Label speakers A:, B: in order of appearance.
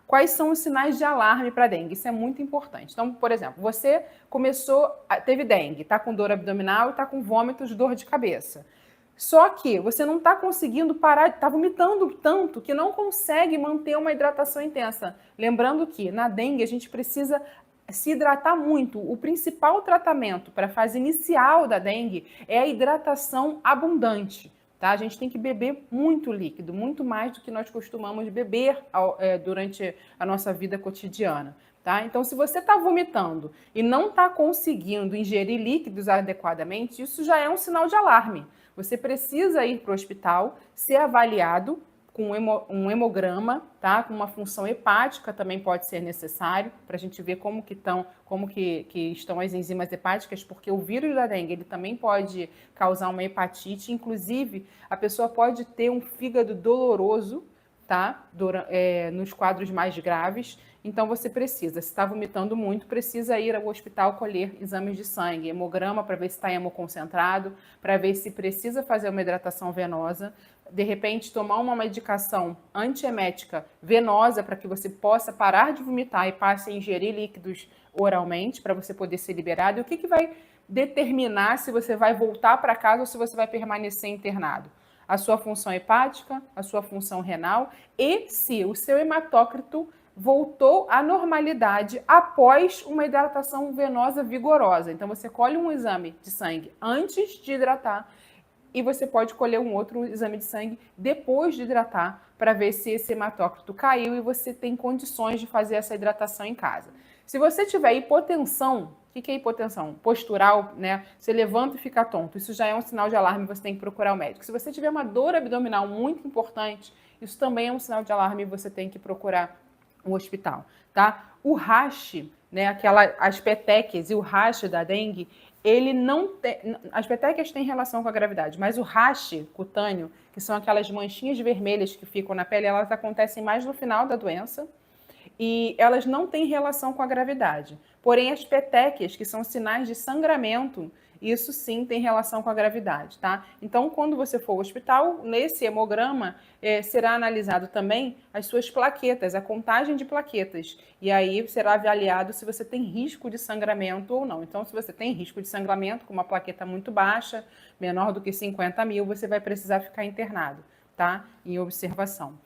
A: quais são os sinais de alarme para dengue. Isso é muito importante. Então, por exemplo, você teve dengue, está com dor abdominal e está com vômitos, dor de cabeça. Só que você não está conseguindo parar, está vomitando tanto que não consegue manter uma hidratação intensa. Lembrando que na dengue a gente precisa se hidratar muito. O principal tratamento para a fase inicial da dengue é a hidratação abundante. Tá? A gente tem que beber muito líquido, muito mais do que nós costumamos beber durante a nossa vida cotidiana. Tá? Então, se você está vomitando e não está conseguindo ingerir líquidos adequadamente, isso já é um sinal de alarme. Você precisa ir para o hospital, ser avaliado com um hemograma, tá? Com uma função hepática também pode ser necessário, para a gente ver como que estão as enzimas hepáticas, porque o vírus da dengue ele também pode causar uma hepatite, inclusive a pessoa pode ter um fígado doloroso, tá? Nos quadros mais graves. Então você precisa, se está vomitando muito, precisa ir ao hospital colher exames de sangue, hemograma para ver se está hemoconcentrado, para ver se precisa fazer uma hidratação venosa, de repente tomar uma medicação antiemética venosa para que você possa parar de vomitar e passe a ingerir líquidos oralmente para você poder ser liberado. E o que vai determinar se você vai voltar para casa ou se você vai permanecer internado? A sua função hepática, a sua função renal e se o seu hematócrito voltou à normalidade após uma hidratação venosa vigorosa. Então, você colhe um exame de sangue antes de hidratar e você pode colher um outro exame de sangue depois de hidratar para ver se esse hematócrito caiu e você tem condições de fazer essa hidratação em casa. Se você tiver hipotensão, o que é hipotensão? Postural, né? Você levanta e fica tonto. Isso já é um sinal de alarme, você tem que procurar o médico. Se você tiver uma dor abdominal muito importante, isso também é um sinal de alarme e você tem que procurar o hospital, tá? O rash, né, as petequias e o rash da dengue, ele não tem, as petequias têm relação com a gravidade, mas o rash cutâneo, que são aquelas manchinhas vermelhas que ficam na pele, elas acontecem mais no final da doença e elas não têm relação com a gravidade. Porém, as petequias, que são sinais de sangramento, isso sim tem relação com a gravidade, tá? Então, quando você for ao hospital, nesse hemograma, será analisado também as suas plaquetas, a contagem de plaquetas. E aí será avaliado se você tem risco de sangramento ou não. Então, se você tem risco de sangramento, com uma plaqueta muito baixa, menor do que 50 mil, você vai precisar ficar internado, tá? Em observação.